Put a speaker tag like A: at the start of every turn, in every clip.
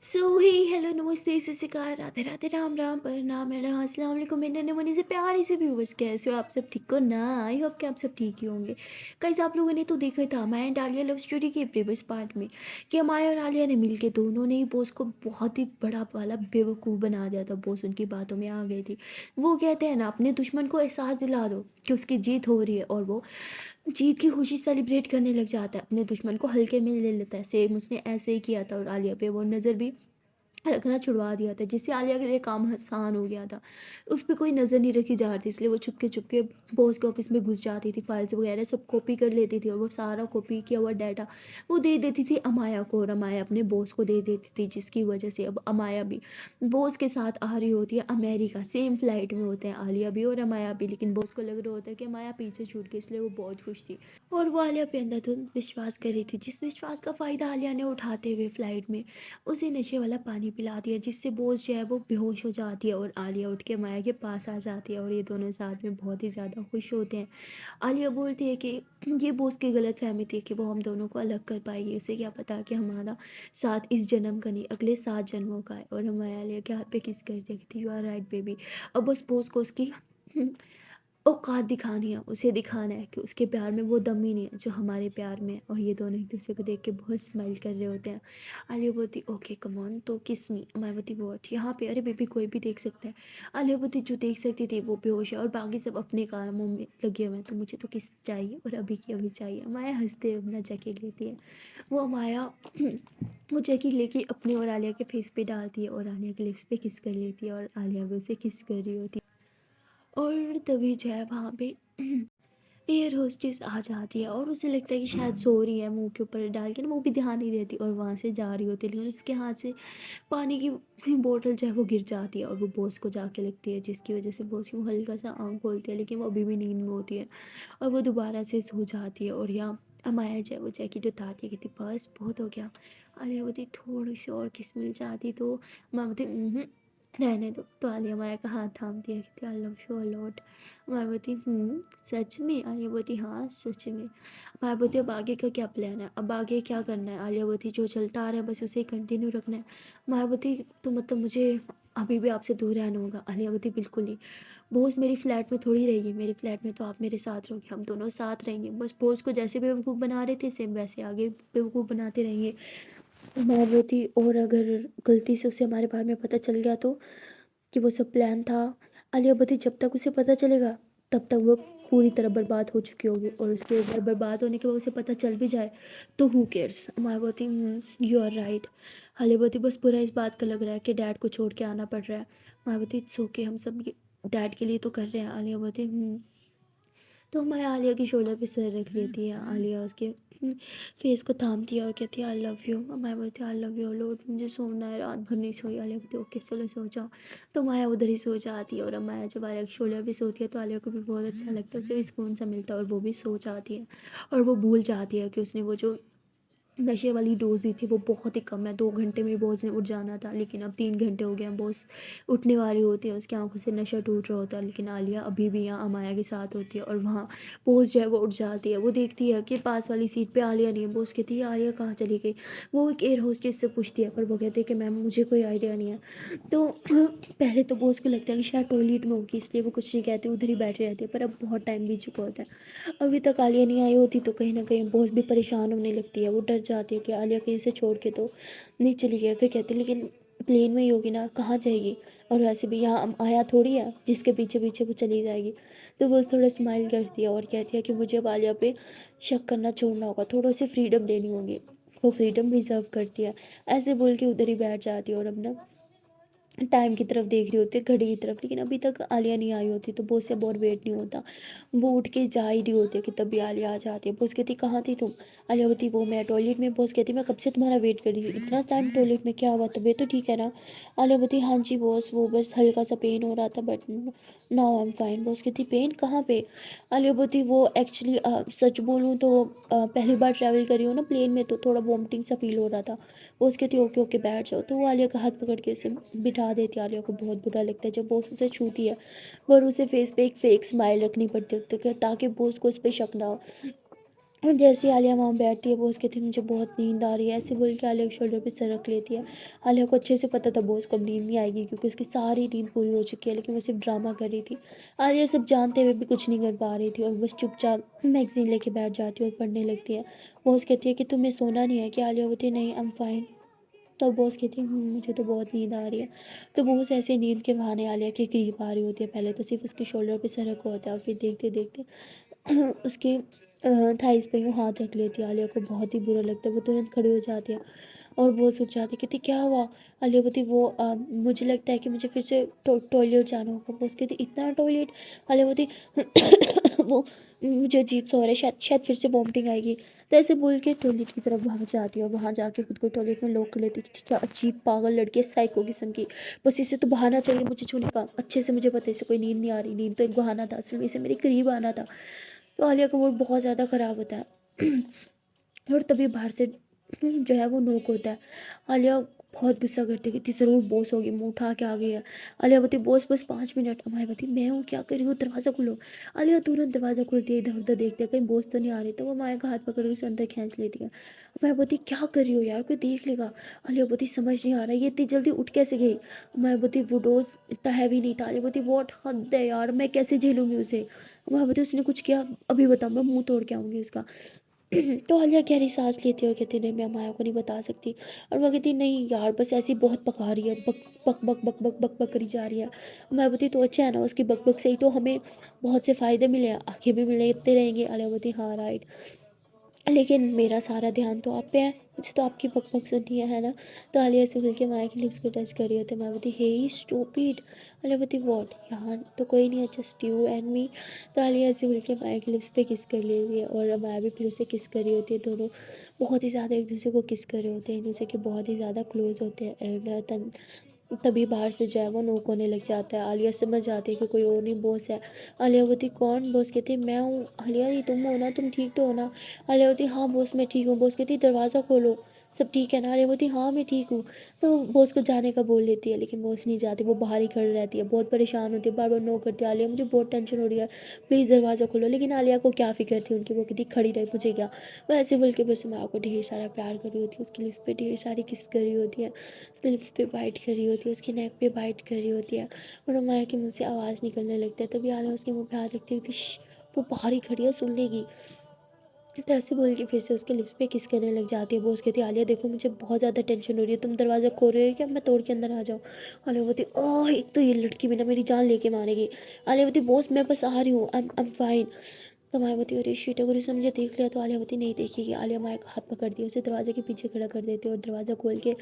A: सो ही hello नमस्ते सत श्री अकाल राधे राधे राम राम प्रणाम मैडम अस्सलाम वालेकुम मेरे नन्हे मुन्ने से प्यारे से व्यूवर्स कैसे हो आप सब ठीक हो ना। आई होप कि आप सब ठीक ही होंगे। गाइस आप लोगों ने तो देखा था मैं एंड आलिया लव स्टोरी के प्रीवियस पार्ट में कि अमाया और आलिया ने मिलके दोनों ने ही बॉस को बहुत ही बड़ा वाला बेवकूफ़ बना दिया था। बॉस उनकी बातों में आ गई थी। वो कहते हैं ना अपने दुश्मन को एहसास दिला दो कि उसकी जीत हो रही है और वो जीत की खुशी सेलिब्रेट करने लग जाता है, अपने दुश्मन को हल्के में ले लेता है। सेम उसने ऐसे ही किया था और आलिया पे वो नज़र भी रखना छुड़वा दिया था, जिससे आलिया के लिए काम आसान हो गया था। उस पे कोई नज़र नहीं रखी जा रही थी, इसलिए वो चुपके-चुपके बॉस के ऑफ़िस में घुस जाती थी, फाइल्स वगैरह सब कॉपी कर लेती थी और वो सारा कॉपी किया हुआ डाटा वो दे देती थी अमाया को और अमाया अपने बॉस को दे देती थी, जिसकी वजह से अब अमाया भी बॉस के साथ आ रही होती है अमेरिका। सेम फ्लाइट में होते हैं आलिया भी और अमाया भी, लेकिन बॉस को लग रहा होता है कि अमाया पीछे छूट गई, इसलिए वो बहुत खुश थी। और वो आलिया पे अंधाधुंध विश्वास कर रही थी, जिस विश्वास का फ़ायदा आलिया ने उठाते हुए फ्लाइट में उसे नशे वाला पानी पिला दिया, जिससे बोझ जो है वो बेहोश हो जाती है और आलिया उठ के माया के पास आ जाती है और ये दोनों साथ में बहुत ही ज़्यादा खुश होते हैं। आलिया बोलती है कि ये बोझ की गलत फहमी थी कि वो हम दोनों को अलग कर पाएगी, उसे क्या पता कि हमारा साथ इस जन्म का नहीं अगले 7 जन्मों का है। और हमारे आलिया के हाथ पे किस कर दिया कि यू आर राइट बेबी। अब बस बोझ को उसकी औकात दिखानी है, उसे दिखाना है कि उसके प्यार में वो दम ही नहीं है जो हमारे प्यार में है। और ये दोनों एक-दूसरे को देख के बहुत स्माइल कर रहे होते हैं। आलिया बोलती ओके कम ऑन तो किस मी, मायावती व्हाट यहाँ पे, अरे बेबी कोई भी देख सकता है। आलिया बोलती जो देख सकती थी वो बेहोश है और बाकी सब अपने कामों में लगे हुए हैं, तो मुझे तो किस चाहिए और अभी की अभी चाहिए। माया हँसते हुए अपना जैकेट लेती है। वो माया वो जैकेट लेके अपने और आलिया के फेस पे डालती है और आलिया के लिप्स पे किस कर लेती है और आलिया भी उसे किस कर रही होती है। और तभी जो है वहाँ पे एयर होस्टेस आ जाती है और उसे लगता है कि शायद सो रही है मुंह के ऊपर डाल के ना, वो भी ध्यान नहीं देती और वहाँ से जा रही होती है, लेकिन उसके हाथ से पानी की बोतल जो है वो गिर जाती है और वो बॉस को जाके लगती है, जिसकी वजह से बॉस यूँ हल्का सा आँख खोलती है, लेकिन वो अभी भी नींद में होती है और वो दोबारा से सो जाती है। और यहाँ अमाया जो है वो जैकेट उतारती है, कहती बस बहुत हो गया। अरे बोलती थोड़ी सी और किस मिल जाती तो माँ बोलती रहने दो। तो आलिया माया का हाथ थामती है, कहती I love you a lot. Mayawati सच में? आलियावती हाँ सच में। मायावती अब आगे का क्या प्लान है, अब आगे क्या करना है? आलियावती जो चलता आ रहा है बस उसे ही कंटिन्यू रखना है। मायावती तो मतलब मुझे अभी भी आपसे दूर रहना होगा। आलियावती बिल्कुल नहीं। बॉस मेरी फ्लैट में थोड़ी रहेगी, मेरी फ्लैट में तो आप मेरे साथ रहोगे, हम दोनों साथ रहेंगे। बस बॉस को जैसे बेवकूफ़ बना रहे थे सेम वैसे आगे बेवकूफ़ बनाते रहेंगे। मायावती और अगर गलती से उसे हमारे बारे में पता चल गया तो कि वो सब प्लान था। आलिया भट्ट जब तक उसे पता चलेगा तब तक वो पूरी तरह बर्बाद हो चुकी होगी और उसके बाद बर्बाद होने के बाद उसे पता चल भी जाए तो who cares. Mayawati you are right. Alia बस पूरा इस बात का लग रहा है कि डैड को छोड़ के आना पड़ रहा है। मायावती इट्स ओके, हम सब ये डैड के लिए तो कर रहे हैं। आलिया भट्ट तो मैं आलिया की शोल्डर पे सर रख लेती है। आलिया उसके फेस को थामती है और कहती है आई लव यू। मैं बोलती आई लव यू लॉर्ड, मुझे सोना है, रात भर नहीं सोई। आलिया बोलती ओके चलो सो जाओ। तो माया उधर ही सो जाती है और अब माया जब आलिया की शोल्डर पे सोती है तो आलिया को भी बहुत अच्छा लगता है, उसे भी सुकून सा मिलता है और वो भी सो जाती है। और वो भूल जाती है कि उसने वो जो नशे वाली डोज़ दी थी वो बहुत ही कम है। 2 घंटे में बॉस ने उठ जाना था, लेकिन अब 3 घंटे हो गए हैं। बॉस उठने वाली होती है, उसकी आंखों से नशा टूट रहा होता है, लेकिन आलिया अभी भी यहाँ अमाया के साथ होती है और वहाँ बॉस जो है वो उठ जाती है। वो देखती है कि पास वाली सीट पे आलिया नहीं है। बॉस कहती है आलिया कहाँ चली गई। वो एक एयर होस्टेस से पूछती है, पर वो कहती है कि मैम मुझे कोई आइडिया नहीं है। तो पहले तो बॉस को लगता है कि शायद टॉयलेट में होगी, इसलिए वो कुछ नहीं कहती, उधर ही बैठी रहती है। पर अब बहुत टाइम बीत चुका होता है, अभी तक आलिया नहीं आई होती, तो कहीं ना कहीं बॉस भी परेशान होने लगती है। वो डर जाती है कि आलिया कहीं उसे छोड़ के तो नहीं चली गई। फिर कहती है लेकिन प्लेन में ही होगी ना, कहाँ जाएगी, और वैसे भी यहाँ आया थोड़ी है जिसके पीछे पीछे वो चली जाएगी। तो वो थोड़ा स्माइल करती है और कहती है कि मुझे अब आलिया पे शक करना छोड़ना होगा, थोड़ा उसे फ्रीडम देनी होगी। वो फ्रीडम रिजर्व करती है। ऐसे बोल के उधर ही बैठ जाती है और अब ना टाइम की तरफ देख रही होती है, घड़ी की तरफ, लेकिन अभी तक आलिया नहीं आई होती। तो बॉस से बहुत वेट नहीं होता। वो उठ के जा ही रही होती है कि तभी आलिया आ जाती है। बॉस कहती कहाँ थी तुम। आलिया होती वो मैं टॉयलेट में। बॉस कहती मैं कब से तुम्हारा वेट कर रही हूँ, इतना टाइम टॉयलेट में, क्या हुआ, तबीयत तो ठीक है ना। आलिया होती हाँ जी बॉस, वो बस हल्का सा पेन हो रहा था but now I am fine. Boss कहती पेन कहाँ पे। आलिया होती वो एक्चुअली सच बोलूँ तो पहली बार ट्रैवल करी हूँ ना प्लेन में, तो थोड़ा वॉमिटिंग सा फील हो रहा था। बॉस कहती ओके ओके बैठ जाओ। तो वो आलिया का हाथ पकड़ के उसे बिठा देती है। आलिया को बहुत बुरा लगता है जब बॉस उसे छूती है, पर उसे फेस पे एक फेक स्माइल रखनी पड़ती है ताकि बॉस को उस पर शक ना हो। और जैसे ही आलिया वहाँ बैठती है, बॉस कहती है मुझे बहुत नींद आ रही है, ऐसे बोल के आलिया के शोल्डर पे सर रख लेती है। आलिया को अच्छे से पता था बॉस को अब नींद नहीं आएगी, क्योंकि उसकी सारी नींद पूरी हो चुकी है, लेकिन वो सिर्फ ड्रामा कर रही थी। आलिया सब जानते हुए भी कुछ नहीं कर पा रही थी, और बस चुपचाप मैगजीन लेके बैठ जाती है और पढ़ने लगती है। बॉस कहती है कि तुम्हें सोना नहीं है कि? आलिया बोलती है नहीं, आई एम फाइन। तो बॉस कहती है मुझे तो बहुत नींद आ रही है। तो बॉस ऐसे नींद के बहाने आलिया के करीब आ रही होती है। पहले तो सिर्फ उसके शोल्डर पे सर रखा होता है, और फिर देखते देखते उसके थाइस पे यूँ हाथ रख लेती है। आलिया को बहुत ही बुरा लगता है, वो तुरंत खड़ी हो जाती है और वो सोच जाती है, कहती क्या हुआ? आलिया बोलती वो मुझे लगता है कि मुझे फिर से टॉयलेट जाना होगा। वो कहती इतना टॉयलेट? आलिया बोलती वो मुझे अजीब सा हो रहा है, शायद शायद फिर से वॉमिटिंग आएगी। तो ऐसे बोल के टॉयलेट की तरफ भाग जाती है, और वहाँ जाके खुद को टॉयलेट में लॉक कर लेती है। क्या अजीब पागल लड़की है, साइको किस्म की। बस इसे तो बहाना चाहिए मुझे छूने का। अच्छे से मुझे पता है इसे कोई नींद नहीं आ रही, नींद तो एक बहाना था, असल में इसे मेरे करीब आना था। तो आलिया का मूड बहुत ज़्यादा ख़राब होता है। और तभी बाहर से जो है वो नोक होता है। आलिया बहुत गुस्सा करती है कि ज़रूर बॉस होगी, मुंह उठा के आ गई है। आलिया बोलती बॉस बस 5 मिनट। अमाया मैं हूँ, क्या कर रही हूँ, दरवाज़ा खोलो। आलिया तुरंत दरवाज़ा खोलती है, इधर उधर देखती है कहीं बॉस तो नहीं आ रही। तो वो अमाया का हाथ पकड़ के उसे अंदर खींच लेती है। अमाया बोलती क्या कर रही हो यार, कोई देख लेगा। आलिया बोलती समझ नहीं आ रहा ये इतनी जल्दी उठ कैसे गई। अमाया बोलती वो डोज इतना हैवी नहीं था। आलिया बोलती वॉट, हद है यार, मैं कैसे झेलूंगी उसे। अमाया बोलती उसने कुछ किया अभी बताओ, मैं मुंह तोड़ के आऊँगी उसका। तो आलिया गहरी सांस लेती है और कहती नहीं, मैं माया को नहीं बता सकती। और वो कहती नहीं यार, बस ऐसी बहुत पका रही है, बक बक बक बक बक बक बक करी जा रही है। मैं बोलती तो अच्छा है ना, उसकी बक बक से ही तो हमें बहुत से फ़ायदे मिले हैं, आगे भी मिलते रहेंगे। आलिया बोलती हाँ राइट, लेकिन मेरा सारा ध्यान तो आप पे है, मुझे तो आपकी बक-बक सुननी है ना? तो आलिया ऐसे मिलके माया के लिप्स को टच कर रही होती है। मैं बोलती हे स्टूपिड। आलिया बोलती व्हाट? यहाँ तो कोई नहीं है, जस्ट यू एंड मी। तो आलिया ऐसे मिलके माया के लिप्स पे किस कर लेती है, और माया भी फिर उसे किस कर रही होती है। दोनों बहुत ही ज़्यादा एक दूसरे को किस कर रहे होते हैं, एक दूसरे के बहुत ही ज़्यादा क्लोज होते हैं। एंड तभी बाहर से जो है वो नोक होने लग जाता है। आलिया समझ जाती है कि कोई और नहीं बॉस है। आलिया बोलती कौन? बॉस कहती मैं हूँ। आलिया ये तुम हो ना, तुम ठीक तो हो ना? आलिया बोलती हाँ बॉस मैं ठीक हूँ। बॉस कहती दरवाज़ा खोलो, सब ठीक है ना? आलिया बोलती हाँ मैं ठीक हूँ। तो बॉस को जाने का बोल लेती है, लेकिन बॉस नहीं जाती, वो बाहर ही खड़ी रहती है, बहुत परेशान होती है, बार बार नो करती है। आलिया मुझे बहुत टेंशन हो रही है, प्लीज़ दरवाज़ा खोलो। लेकिन आलिया को क्या फ़िक्र थी उनकी, वो कहती खड़ी रही मुझे क्या। वो ऐसे बोल के बस माँ को ढेर सारा प्यार कर रही होती है, उसकी लिप्स पे ढेर सारी किस कर रही होती है, उसके लिप्स पे बाइट कर रही होती है, उसके नेक पे बाइट कर रही होती है। और माया के मुँह से आवाज़ निकलने लगता है। तभी आलिया उसके मुँह पे हाथ रखती होती वो बाहर ही खड़ी है, सुन लेगी। तो ऐसे बोल के फिर से उसके लिप्स पे किस करने लग जाती है। वो उसकी कहती है आलिया देखो मुझे बहुत ज़्यादा टेंशन हो रही है, तुम दरवाज़ा खोल रहे हो क्या, मैं तोड़ के अंदर आ जाऊँ। आलिया बोलती ओह एक तो ये लड़की भी ना मेरी जान लेके मारेगी। आलिया बोलती बॉस मैं बस आ रही हूँ, आई एम फाइन। तो मायावती अरे शिट, अगर उसने मुझे देख लिया तो आलियावती नहीं देखेगी। आलिया माया का हाथ पकड़ दिया, उसे दरवाजे के पीछे खड़ा कर देती है, और दरवाज़ा खोल के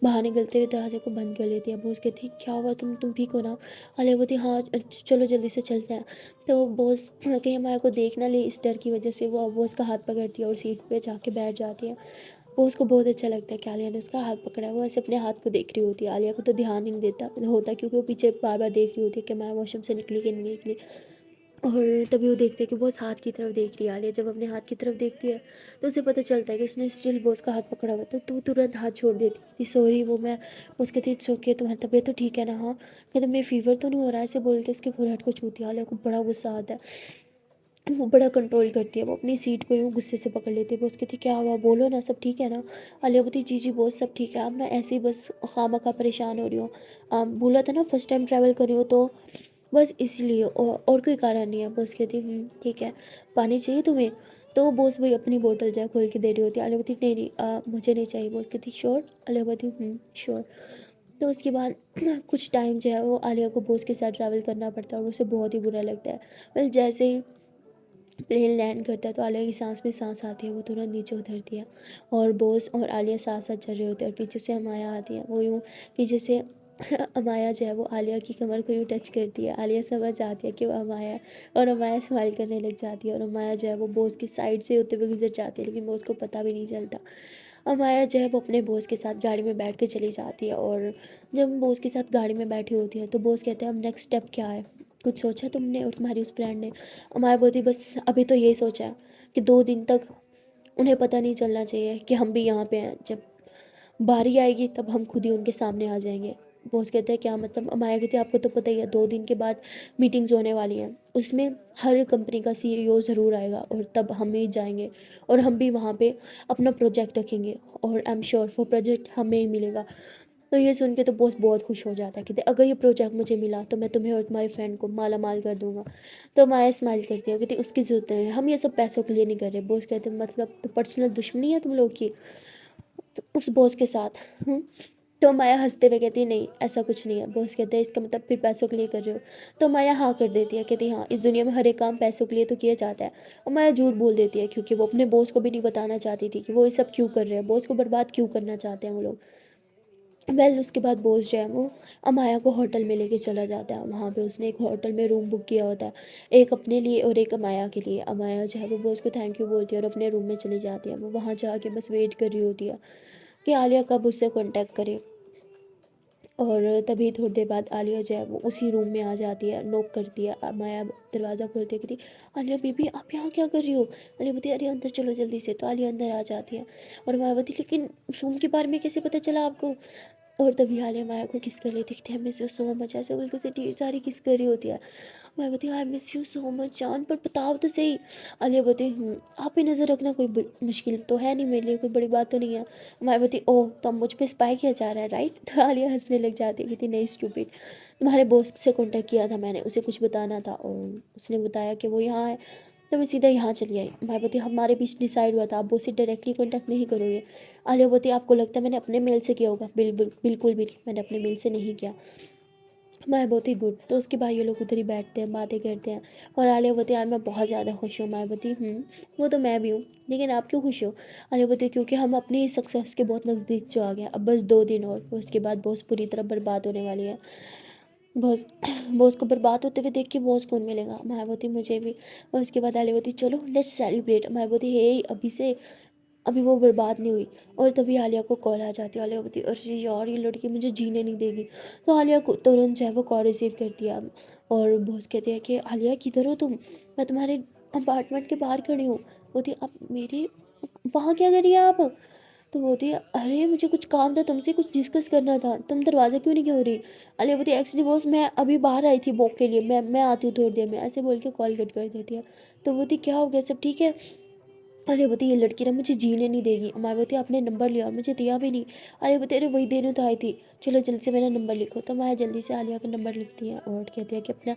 A: बाहर निकलते हुए दरवाजे को बंद कर लेती है। बॉस कहती है क्या हुआ, तुम ठीक हो ना? आलियावती हाँ चलो जल्दी से चलते हैं। तो बॉस कहीं माया को देख ना ले, इस डर की वजह से वो बॉस का हाथ पकड़ती है और सीट पे जाके बैठ जाती है। बॉस को बहुत अच्छा लगता है कि आलिया ने उसका हाथ पकड़ा है। वो ऐसे अपने हाथ को देख रही होती है, आलिया को तो ध्यान ही नहीं देता होता, क्योंकि वो पीछे बार बार देख रही होती है कि माया वॉशरूम से निकली कि नहीं निकली। और तभी वो देखते हैं कि बॉस हाथ की तरफ देख रही है। आलिया जब अपने हाथ की तरफ देखती है तो उसे पता चलता है कि उसने स्टिल बॉस का हाथ पकड़ा हुआ था। तो वो तुरंत हाथ छोड़ देती थी, सॉरी वो मैं। बॉस कहती इट्स ओके, तुम्हारी तबीयत तो ठीक है ना? हाँ कहते मैं फीवर तो नहीं हो रहा है, ऐसे बोल के उसके फोरहेड को छूती है। आलिया को बड़ा गुस्सा आता है, वो बड़ा कंट्रोल करती है, वो अपनी सीट को यूँ गुस्से से पकड़ लेती है। बॉस कहती क्या हुआ, बोलो ना, सब ठीक है ना? आलिया बोलती जी जी बॉस सब ठीक है, आप ना ऐसे ही बस खामखा परेशान हो रही हो। बोला था ना फर्स्ट टाइम ट्रैवल कर रही हो तो बस इसलिए, और कोई कारण नहीं है। बॉस कहती ठीक है, पानी चाहिए तुम्हें? तो बॉस भाई अपनी बोतल जो है खोल के दे रही होती है। आलिया बोलती नहीं नहीं मुझे नहीं चाहिए। बॉस कहती श्योर? आलिया बोलती श्योर। तो उसके बाद कुछ टाइम जो है वो आलिया को बॉस के साथ ट्रैवल करना पड़ता है, और उसे बहुत ही बुरा लगता है। वेल जैसे ही प्लेन लैंड करता है तो आलिया की सांस में सांस आती है, वो तुरंत नीचे उतरती है, और बॉस और आलिया साथ साथ चल रहे होते हैं, और पीछे से अमाया आती है। वो यूँ पीछे से अमाया जो है वो आलिया की कमर को यूँ टच करती है। आलिया समझ जाती है कि वो अमाया है, और अमाया स्माइल करने लग जाती है, और अमाया जो है वो बॉस की साइड से होते हुए गुजर जाती है, लेकिन बॉस को पता भी नहीं चलता। अमाया जो है वो अपने बॉस के साथ गाड़ी में बैठ के चली जाती है, और जब बॉस के साथ गाड़ी में बैठी होती है तो बॉस कहते हैं अब नेक्स्ट स्टेप क्या है, कुछ सोचा तुमने और तुम्हारी उस फ्रेंड ने? अमाया बोलती बस अभी तो यही सोचा है कि 2 दिन तक उन्हें पता नहीं चलना चाहिए कि हम भी यहाँ पे हैं, जब बारी आएगी तब हम खुद ही उनके सामने आ जाएंगे। बॉस कहते हैं क्या मतलब? अमाया कहती है आपको तो पता ही है 2 दिन के बाद मीटिंग्स होने वाली हैं, उसमें हर कंपनी का सीईओ ज़रूर आएगा और तब हम ही जाएँगे और हम भी वहाँ पे अपना प्रोजेक्ट रखेंगे और आई एम श्योर वो प्रोजेक्ट हमें ही मिलेगा। तो ये सुन के तो बॉस बहुत खुश हो जाता है, कहते अगर ये प्रोजेक्ट मुझे मिला तो मैं तुम्हें और तुम्हारी फ्रेंड को माला माल कर दूंगा। तो माया स्माइल करती है, कहती उसकी ज़रूरत नहीं है, हम ये सब पैसों के लिए नहीं कर रहे। बॉस कहते मतलब तो पर्सनल दुश्मनी है तुम लोग की तो उस बॉस के साथ। तो माया हंसते हुए कहती है नहीं ऐसा कुछ नहीं है। बॉस कहते हैं इसका मतलब फिर पैसों के लिए कर रहे हो? तो माया हाँ कर देती है, कहती हाँ इस दुनिया में हर एक काम पैसों के लिए तो किया जाता है। और माया झूठ बोल देती है क्योंकि वो अपने बॉस को भी नहीं बताना चाहती थी कि वो ये सब क्यों कर रहे हैं, बॉस को बर्बाद क्यों करना चाहते हैं वो लोग। उसके बाद बॉस जो है वो अमाया को होटल में लेके चला जाता है। वहाँ पे उसने एक होटल में रूम बुक किया होता है, एक अपने लिए और एक अमाया के लिए। अमाया जो है वो बॉस को थैंक यू बोलती है और अपने रूम में चली जाती है। वो वहाँ जाके बस वेट कर रही होती है कि आलिया कब उससे कांटेक्ट करे। और तभी थोड़ी देर बाद आलिया जो है वो उसी रूम में आ जाती है, नॉक करती है। माया दरवाज़ा खोलती है, कहती आलिया बेबी आप यहाँ क्या कर रही हो? आलिया बोलती है अरे अंदर चलो जल्दी से। तो आलिया अंदर आ जाती है और माया बोलती लेकिन रूम के बारे में कैसे पता चला आपको? और तभी आलिया माया को किस कर लेती है, मिस यू सो मच, ऐसे बिल्कुल से ढेर सारी किस कर रही होती है। मैं बोलती I miss you so much जान, पर बताओ तो सही। आलिया बोलती आप ही नज़र रखना, कोई मुश्किल तो है नहीं मेरे लिए, कोई बड़ी बात तो नहीं है। मैं बोलती ओह तो मुझ पे स्पाई किया जा रहा है राइट? तो आलिया हंसने लग जाती है, कहती नहीं स्टूपिड, तुम्हारे बॉस से कांटेक्ट किया था मैंने, उसे कुछ बताना था और उसने बताया कि वो यहाँ है तो मैं सीधा यहाँ चली आई। मैं बोलती हमारे बीच डिसाइड हुआ था आप बॉस से डायरेक्टली कांटेक्ट नहीं करोगे। आलिया बोलती आपको लगता है मैंने अपने मेल से किया होगा? बिल्कुल बिल्कुल भी नहीं, मैंने अपने मेल से नहीं किया। मैं बहुत ही गुड। तो उसके बाद ये लोग उधर ही बैठते हैं बातें करते हैं और आलिया बोलती है यार मैं बहुत ज़्यादा खुश हूँ। मैं बोलती वो तो मैं भी हूँ, लेकिन आप क्यों खुश हो? आलिया बोलती है क्योंकि हम अपनी सक्सेस के बहुत नज़दीक जो आ गए, अब बस 2 दिन और उसके बाद बॉस पूरी तरह बर्बाद होने वाली है। बॉस बॉस को बर्बाद होते हुए देख के बॉस कौन मिलेगा? मायावती मुझे भी। और उसके बाद आलिया बोलती चलो लेट्स सेलिब्रेट। मायावती हे अभी से, अभी वो बर्बाद नहीं हुई। और तभी आलिया को कॉल आ जाती है। आलिया बोलती अरे यार ये लड़की मुझे जीने नहीं देगी। तो आलिया को तुरंत जो है वो कॉल रिसीव करती है। और बॉस कहते हैं कि आलिया किधर हो तुम? मैं तुम्हारे अपार्टमेंट के बाहर खड़ी हूँ। बोलती आप मेरे वहाँ क्या कर रही है आप? तो बोलती है अरे मुझे कुछ काम था तुमसे, कुछ डिस्कस करना था, तुम दरवाज़ा क्यों नहीं खोल रही? अलिया बोलती एक्चुअली बॉस मैं अभी बाहर आई थी वॉक के लिए, मैं आती हूँ थोड़ी देर में, ऐसे बोल के कॉल कट कर देती है। तो बोलती क्या हो गया, सब ठीक है? अरे बोलती ये लड़की ना मुझे जीने नहीं देगी। मायावती आपने नंबर लिया, मुझे दिया भी नहीं। अरे बोलते अरे वही देने तो आई थी, चलो जल्दी से मेरा नंबर लिखो। तो माया जल्दी से आलिया का नंबर लिखती है और कहती है कि अपना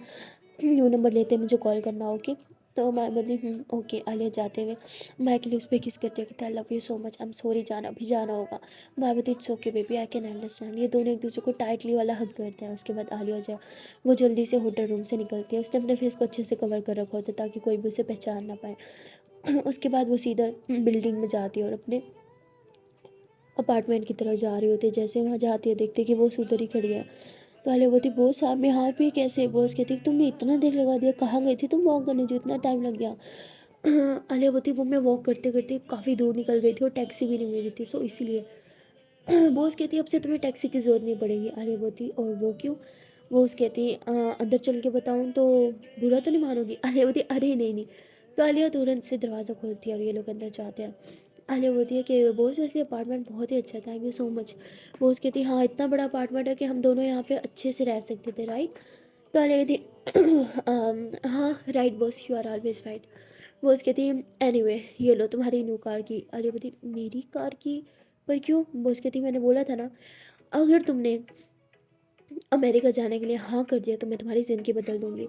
A: न्यू नंबर लेते हैं, मुझे कॉल करना ओके। तो मैं बोली ओके। आलिया जाते हुए माया के लिए उस पर किस करती है, कहते आई love you so much, I am sorry जाना अभी जाना होगा। Mayawati it's okay baby I can understand. ये दोनों एक दूसरे को टाइटली वाला हक करते हैं। उसके बाद आलिया जो है वो जल्दी से होटल रूम से निकलती है। उसने अपने फेस को अच्छे से कवर कर रखा होता है ताकि कोई भी उसे पहचान ना पाए। उसके बाद वो सीधा बिल्डिंग में जाती है और अपने अपार्टमेंट की तरफ जा रही होती है। जैसे वहाँ जाती है देखती है कि वो उधर ही खड़ी है। तो अले बोलती बॉस आप यहाँ पे कैसे? बॉस कहती तुमने इतना देर लगा दिया, कहाँ गई थी तुम वॉक करने जो इतना टाइम लग गया? अलिया बोलती वो मैं वॉक करते करते काफ़ी दूर निकल गई थी और टैक्सी भी नहीं मिली थी सो इसीलिए। बॉस कहती अब से तुम्हें टैक्सी की ज़रूरत नहीं पड़ेगी। अलिया बोलती और वो क्यों? बॉस कहती अंदर चल के बताऊँ तो बुरा तो नहीं मानोगी? अलिया बोलती अरे नहीं नहीं। तो आलिया तुरंत से दरवाज़ा खोलती है और ये लोग अंदर जाते हैं। आलिया बोलती है कि बॉस वैसे अपार्टमेंट बहुत ही अच्छा है, thank you so much. Boss कहती है हाँ इतना बड़ा अपार्टमेंट है कि हम दोनों यहाँ पे अच्छे से रह सकते थे राइट? तो आलिया कहती हाँ right boss you are always right. Boss कहती है एनीवे ये लो तुम्हारी न्यू कार की। आलिया बोलती मेरी कार की? पर क्यों? बॉस कहती मैंने बोला था ना अगर तुमने अमेरिका जाने के लिए हाँ कर दिया तो मैं तुम्हारी ज़िंदगी बदल दूंगी।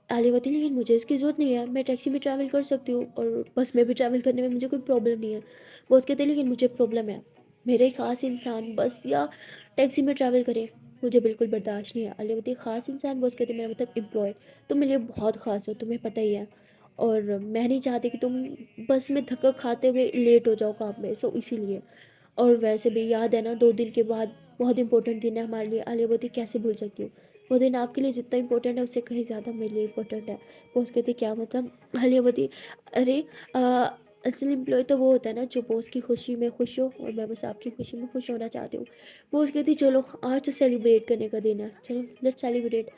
A: आलिया बोलती लेकिन मुझे इसकी ज़रूरत नहीं है, मैं टैक्सी में ट्रैवल कर सकती हूँ और बस में भी ट्रैवल करने में मुझे कोई प्रॉब्लम नहीं है। बॉस कहते लेकिन मुझे प्रॉब्लम है, मेरे ख़ास इंसान बस या टैक्सी में ट्रैवल करे, मुझे बिल्कुल बर्दाश्त नहीं है। आलिया बोलती ख़ास इंसान? बॉस कहते मेरा मतलब एम्प्लॉय, तुम मेरे लिए बहुत ख़ास हो तुम्हें पता ही है और मैं नहीं चाहती कि तुम बस में धक्का खाते हुए लेट हो जाओ काम में, सो इसीलिए। और वैसे भी याद है ना 2 दिन के बाद बहुत इंपॉर्टेंट दिन है हमारे लिए। आलिया बोलती कैसे भूल सकती हूँ, वो दिन आपके लिए जितना इंपॉर्टेंट है उससे कहीं ज़्यादा मेरे लिए इंपॉर्टेंट है। बॉस कहती क्या मतलब? आलिया बोलती अरे असली एम्प्लॉय तो वो होता है ना जो बॉस की खुशी में खुश हो और मैं बस आपकी खुशी में खुश होना चाहती हूँ। बॉस कहती चलो आज तो सेलिब्रेट करने का दिन है, चलो लेट्स सेलिब्रेट।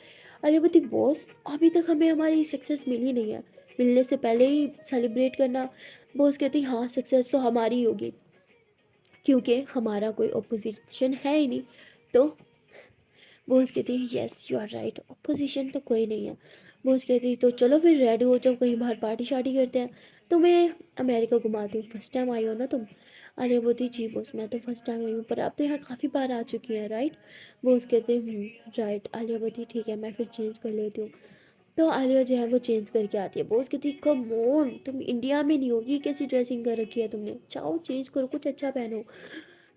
A: आलिया बोलती बॉस अभी तक हमें हमारी सक्सेस मिली नहीं है, मिलने से पहले ही सेलिब्रेट करना? बॉस कहती हाँ सक्सेस तो हमारी ही होगी क्योंकि हमारा कोई ऑपोजिशन है ही नहीं। तो बॉस कहती है yes you are right, opposition तो कोई नहीं है। बॉस कहती है तो चलो फिर रेडी हो जाओ, कहीं बाहर पार्टी शार्टी करते हैं, तुम्हें अमेरिका घुमाती हूँ, फर्स्ट टाइम आई हो ना तुम। आलिया बोलती जी बॉस मैं तो फर्स्ट टाइम आई हूँ, पर आप तो यहाँ काफ़ी बार आ चुकी हैं राइट। बॉस कहते हैं राइट। आलिया बोलती ठीक है मैं फिर चेंज कर लेती हूँ। तो आलिया जो है वो चेंज करके आती है। बॉस कहती कम ऑन, तुम इंडिया में नहीं होगी, कैसी ड्रेसिंग कर रखी है तुमने, जाओ चेंज करो कुछ अच्छा पहनो।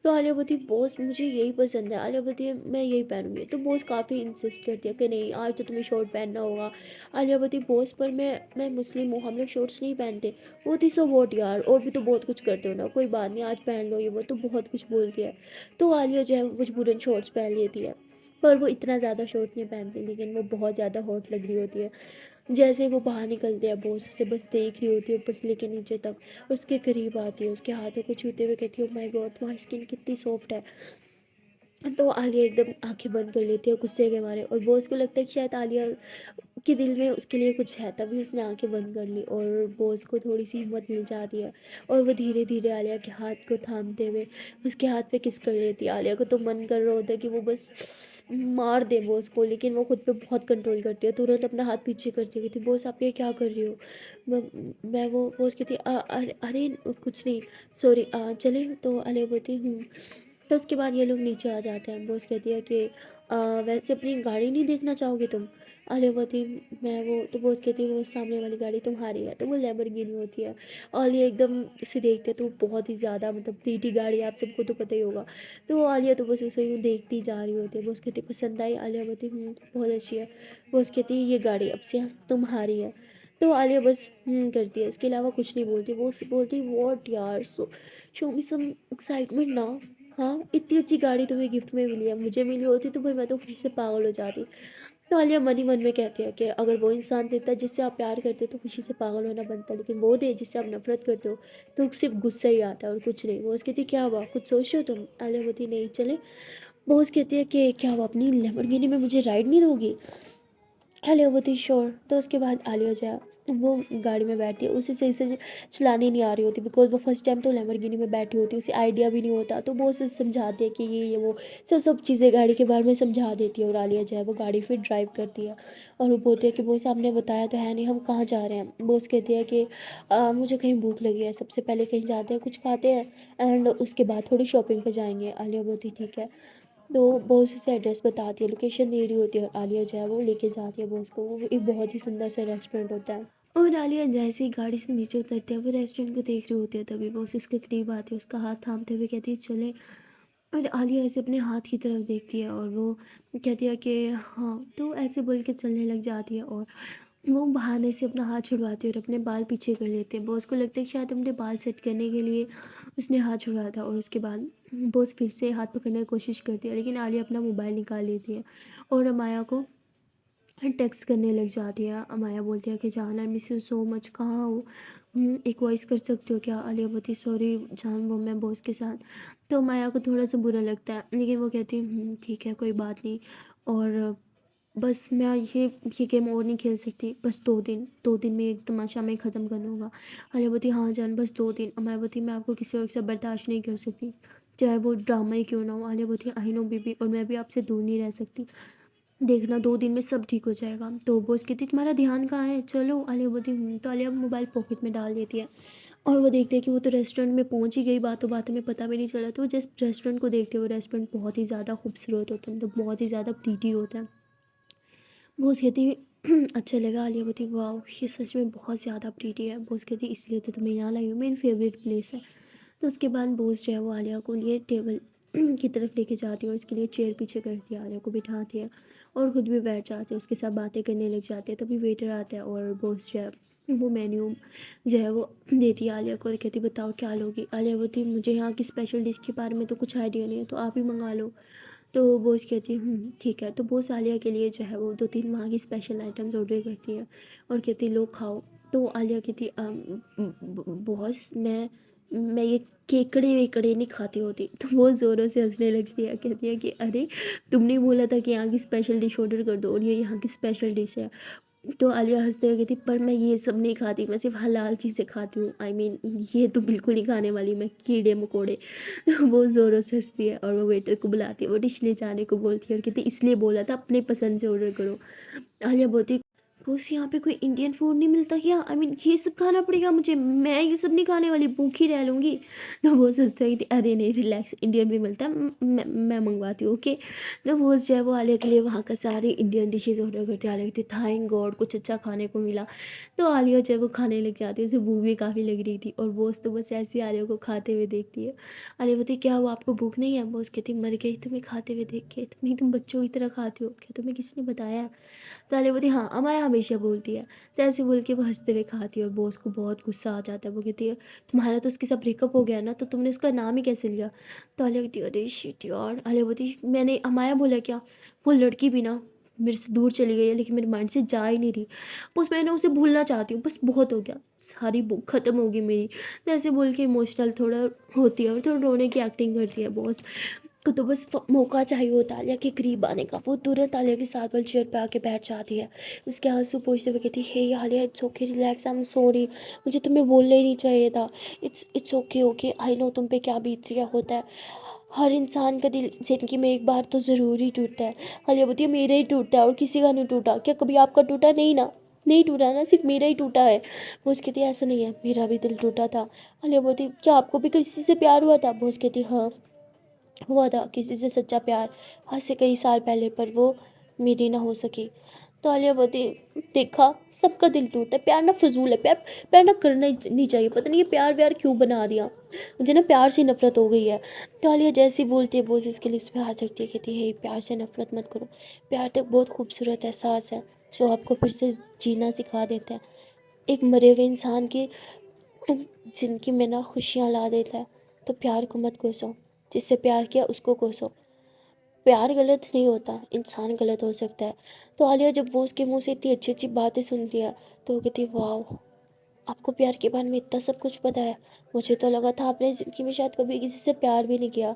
A: तो आलिया बोलती बॉस मुझे यही पसंद है। आलिया बोलती है मैं यही पहनूंगी। तो बॉस काफ़ी इंसिस्ट करती है कि नहीं आज तो तुम्हें शॉर्ट पहनना होगा। आलिया बोलती बॉस पर मैं मुस्लिम हूँ, हम लोग शॉर्ट्स नहीं पहनते। बोलती सो वॉट यार, और भी तो बहुत कुछ करते हो ना, कोई बात नहीं आज पहन लो, ये वो तो बहुत कुछ बोलती है। तो आलिया जो है वो मजबूरन शॉर्ट्स पहन लेती है, पर वो इतना ज़्यादा शॉर्ट नहीं पहनती, लेकिन वो बहुत ज़्यादा हॉट लग रही होती है। जैसे वो बाहर निकलते हैं बॉस उसे बस देख रही होती है ऊपर से लेके नीचे तक, उसके करीब आती है, उसके हाथों को छूते हुए कहती है माय गॉड तुम्हारी स्किन कितनी सॉफ्ट है। तो आलिया एकदम आंखें बंद कर लेती है गुस्से के मारे, और बॉस को लगता है कि शायद आलिया के दिल में उसके लिए कुछ है, तभी उसने आंखें बंद कर ली, और बॉस को थोड़ी सी हिम्मत मिल जाती है, और वो धीरे धीरे आलिया के हाथ को थामते हुए उसके हाथ पे किस कर लेती है। आलिया को तो मन कर रहा होता है कि वो बस मार दे बॉस को, लेकिन वो खुद पे बहुत कंट्रोल करती है, तुरंत अपना हाथ पीछे करती है, कहती बॉस आप ये क्या कर रही हो। मैं वो बॉस कहती अरे अरे कुछ नहीं, सॉरी चले। तो आलिया बोलती तो उसके बाद ये लोग नीचे आ जाते हैं। बॉस कहती है कि वैसे अपनी गाड़ी नहीं देखना चाहोगे तुम। आलिया बोलती मैं वो, तो बॉस कहती है वो सामने वाली गाड़ी तुम्हारी है, तो वो लैम्बोर्गिनी होती है। आलिया एकदम से देखते हैं तो वो बहुत ही ज़्यादा मतलब प्रीटी गाड़ी है, आप सबको तो पता ही होगा। तो आलिया तो बस उसे यूँ देखती जा रही होती है। बॉस कहती पसंद आई। आलिया बोलती बहुत अच्छी है। बॉस कहती है ये गाड़ी अब से तुम्हारी है। तो आलिया बस करती है, इसके अलावा कुछ नहीं बोलती। वो बोलती वॉट यार, शो मी सम एक्साइटमेंट ना। हाँ इतनी अच्छी गाड़ी तुम्हें गिफ्ट में मिली है, मुझे मिली होती तो भाई मैं तो खुशी से पागल हो जाती। तो आलिया मन ही मन में कहती है कि अगर वो इंसान देता है जिससे आप प्यार करते हो तो खुशी से पागल होना बनता है, लेकिन वो दे जिससे आप नफरत करते हो तो सिर्फ गुस्सा ही आता है और कुछ नहीं। वो उसकी कहती क्या हुआ, कुछ सोच रहे हो तुम। आलिया बोलती नहीं चले। बॉस कहती है कि क्या हुआ, अपनी लैम्बोर्गिनी में मुझे राइड नहीं दोगी। आलिया बोलती श्योर। तो उसके बाद आलिया जो वो गाड़ी में बैठती है, उसे सही से चलानी नहीं आ रही होती, बिकॉज वो फर्स्ट टाइम तो लैम्बोर्गिनी में बैठी होती है, उसे आइडिया भी नहीं होता। तो वो उसे समझाती है कि ये वो सब सब चीज़ें गाड़ी के बारे में समझा देती है, और आलिया जो है वो गाड़ी फिर ड्राइव करती है। और वो बोलती है कि वो आपने बताया तो है नहीं हम कहाँ जा रहे हैं। बोस कहती है कि मुझे कहीं भूख लगी है, सबसे पहले कहीं जाते हैं कुछ खाते हैं, एंड उसके बाद थोड़ी शॉपिंग पर जाएंगे। आलिया बोलती ठीक है। तो बॉस उसे एड्रेस बताती है, लोकेशन दे रही होती है, और आलिया जो है वो लेके जाती है बॉस को। वो एक बहुत ही सुंदर सा रेस्टोरेंट होता है, और आलिया जैसे ही गाड़ी से नीचे उतरती है वो रेस्टोरेंट को देख रही होती है, तभी बॉस उसके करीब आती है, उसका हाथ थामते हुए कहती है चले। और आलिया ऐसे अपने हाथ की तरफ देखती है और वो कहती है कि हाँ, तो ऐसे बोल के चलने लग जाती है, और वो बहाने से अपना हाथ छुड़वाती है और अपने बाल पीछे कर लेते हैं। बॉस को लगता है कि शायद अपने बाल सेट करने के लिए उसने हाथ छुड़वाया था, और उसके बाद बॉस फिर से हाथ पकड़ने की कोशिश करती है, लेकिन आलिया अपना मोबाइल निकाल लेती है और अमाया को टेक्स्ट करने लग जाती है। अमाया बोलती है कि जान I miss you so much, कहाँ हो। एक वॉइस कर सकते हो क्या। आलिया बोलती सॉरी जान वो मैं बॉस के साथ। तो अमाया को थोड़ा सा बुरा लगता है, लेकिन वो कहती ठीक है कोई बात नहीं, और बस मैं ये गेम और नहीं खेल सकती, बस 2 दिन में एक तमाशा मैं ख़त्म कर लूँगा। आलिया बोलती हाँ जान बस 2 दिन। अमाया बोलती मैं आपको किसी और से बर्दाश्त नहीं कर सकती, चाहे वो ड्रामा ही क्यों ना हो। आलिया बोलती आई नो बेबी, और मैं भी आपसे दूर नहीं रह सकती, देखना 2 दिन में सब ठीक हो जाएगा। तो बॉस कहती तुम्हारा ध्यान कहाँ है, चलो। आलिया बोलती तो आलिया मोबाइल पॉकेट में डाल देती है, और वो देखते हैं कि वो तो रेस्टोरेंट में पहुंच ही गई, बातों बातों में पता भी नहीं चला। तो वो जिस रेस्टोरेंट को देखते हैं वो रेस्टोरेंट बहुत ही ज़्यादा खूबसूरत होता है, मतलब बहुत ही ज़्यादा प्रीटी होता है। बॉस कहती अच्छा लगा। आलिया बोलती वाह ये सच में बहुत ज़्यादा प्रीटी है। बॉस कहती इसलिए तो तुम्हें यहाँ लाई हूँ, मेरी फेवरेट प्लेस है। तो उसके बाद बॉस जो है वो आलिया को लिए टेबल की तरफ लेके जाती है, और उसके लिए चेयर पीछे करती है, आलिया को बिठाती है और ख़ुद भी बैठ जाती है, उसके साथ बातें करने लग जाते हैं। तभी वेटर आता है और बॉस जो है वो मेन्यू जो है वो देती है आलिया को, और कहती बताओ क्या लोगी। आलिया बोलती मुझे यहाँ की स्पेशल डिश के बारे में तो कुछ आइडिया नहीं है, तो आप ही मंगा लो। तो बोस कहती है ठीक है। तो बोस आलिया के लिए जो है वो 2-3 वहाँ की स्पेशल आइटम्स ऑर्डर करती है, और कहती लो खाओ। तो आलिया कहती बॉस मैं ये केकड़े वेकड़े नहीं खाती होती। तो वो ज़ोरों से हंसने लगती है, कहती है कि अरे तुमने बोला था कि यहाँ की स्पेशल डिश ऑर्डर कर दो, और ये यहाँ की स्पेशल डिश है। तो आलिया हँसते हुए कहती, पर मैं ये सब नहीं खाती, मैं सिर्फ़ हलाल चीज़ें खाती हूँ। आई मीन ये तो बिल्कुल नहीं खाने वाली मैं, कीड़े-मकोड़े। तो वो ज़ोरों से हँसती है और वो वेटर को बुलाती है, वो डिश ले जाने को बोलती है और कहती, इसलिए बोला था अपनी पसंद से ऑर्डर करो। आलिया बोलती, बॉस यहाँ पे कोई इंडियन फूड नहीं मिलता क्या? आई मीन ये सब खाना पड़ेगा मुझे, मैं ये सब नहीं खाने वाली, भूखी रह लूँगी। तो बॉस हँसते हुए कहती, अरे नहीं रिलैक्स, इंडियन भी मिलता है, मैं मँगवाती हूँ, ओके। तो बॉस जो है वो आलिया के लिए वहाँ का सारी इंडियन डिशेज़ ऑर्डर करती है। आलिया कहती, थैंक गॉड कुछ अच्छा खाने को मिला। तो आलिया जो है वो खाने लग जाती है, उसे भूख भी काफ़ी लग रही थी और बॉस तो बस ऐसे ही आलिया को खाते हुए देखती है। आलिया बोलती, क्या हुआ आपको भूख नहीं है? बॉस कहती, मर गई तुम्हें खाते हुए देख के, तुम एकदम बच्चों की तरह खाती हो, क्या तुम्हें किसी ने बताया? तालिया बोलती, हाँ अमाया हमेशा बोलती है। तो ऐसे बोल के वो हंसते हुए खाती है और बॉस को बहुत गुस्सा आ जाता है। वो कहती है, तुम्हारा तो उसके साथ ब्रेकअप हो गया ना, तो तुमने उसका नाम ही कैसे लिया? तो आलिया कहती है, अरे शिट यार। आलिया बोलती, मैंने अमाया बोला क्या? वो लड़की भी ना मेरे से दूर चली गई है, लेकिन मेरे माइंड से जा ही नहीं रही। बस मैं ना उसे भूलना चाहती हूँ, बस बहुत हो गया, सारी बुक ख़त्म होगी मेरी। तो ऐसे बोल के इमोशनल थोड़ा होती है और थोड़ा रोने की एक्टिंग करती है बॉस को। तो बस मौका चाहिए होता है आलिया के करीब आने का। वो तुरंत आलिया के साथ वाली चेयर पे आके बैठ जाती है, उसके आंसू पोंछते हुए कहती है, hey Alia it's okay relax, I am sorry, मुझे तुम्हें बोलना ही नहीं चाहिए था। It's okay okay, I know तुम पे क्या बीत रहा होता है। हर इंसान का दिल ज़िंदगी में एक बार तो ज़रूर ही टूटता है। आलिया बोलती है, मेरा ही टूटता है और किसी का नहीं टूटा, क्या कभी आपका टूटा नहीं ना? नहीं टूटा ना, सिर्फ मेरा ही टूटा है। वो उसकी कहती है, ऐसा नहीं है, मेरा भी दिल टूटा था। आलिया बोलती, क्या आपको भी किसी से प्यार हुआ था? वो उसकी कहती, हाँ हुआ था किसी से सच्चा प्यार, आज से कई साल पहले, पर वो मेरी ना हो सकी। तो आलिया बोलती, देखा सबका दिल टूटता है, प्यार ना फजूल है, प्यार प्यार ना करना ही नहीं चाहिए, पता नहीं ये प्यार व्यार क्यों बना दिया, मुझे ना प्यार से नफरत हो गई है। तो आलिया जैसे ही बोलती है बोझ इसके लिप्स पे हाथ रखती है, कहती है प्यार से नफरत मत करो, प्यार तो बहुत खूबसूरत एहसास है जो आपको फिर से जीना सिखा देता है, एक मरे हुए इंसान की ज़िंदगी में ना खुशियाँ ला देता है। तो प्यार को मत कोसो, जिससे प्यार किया उसको कोसो। प्यार गलत नहीं होता, इंसान गलत हो सकता है। तो आलिया जब वो उसके मुँह से इतनी अच्छी-अच्छी बातें सुनती है, तो वो कहती है, वाओ! आपको प्यार के बारे में इतना सब कुछ पता है। मुझे तो लगा था आपने ज़िंदगी में शायद कभी किसी से प्यार भी नहीं किया।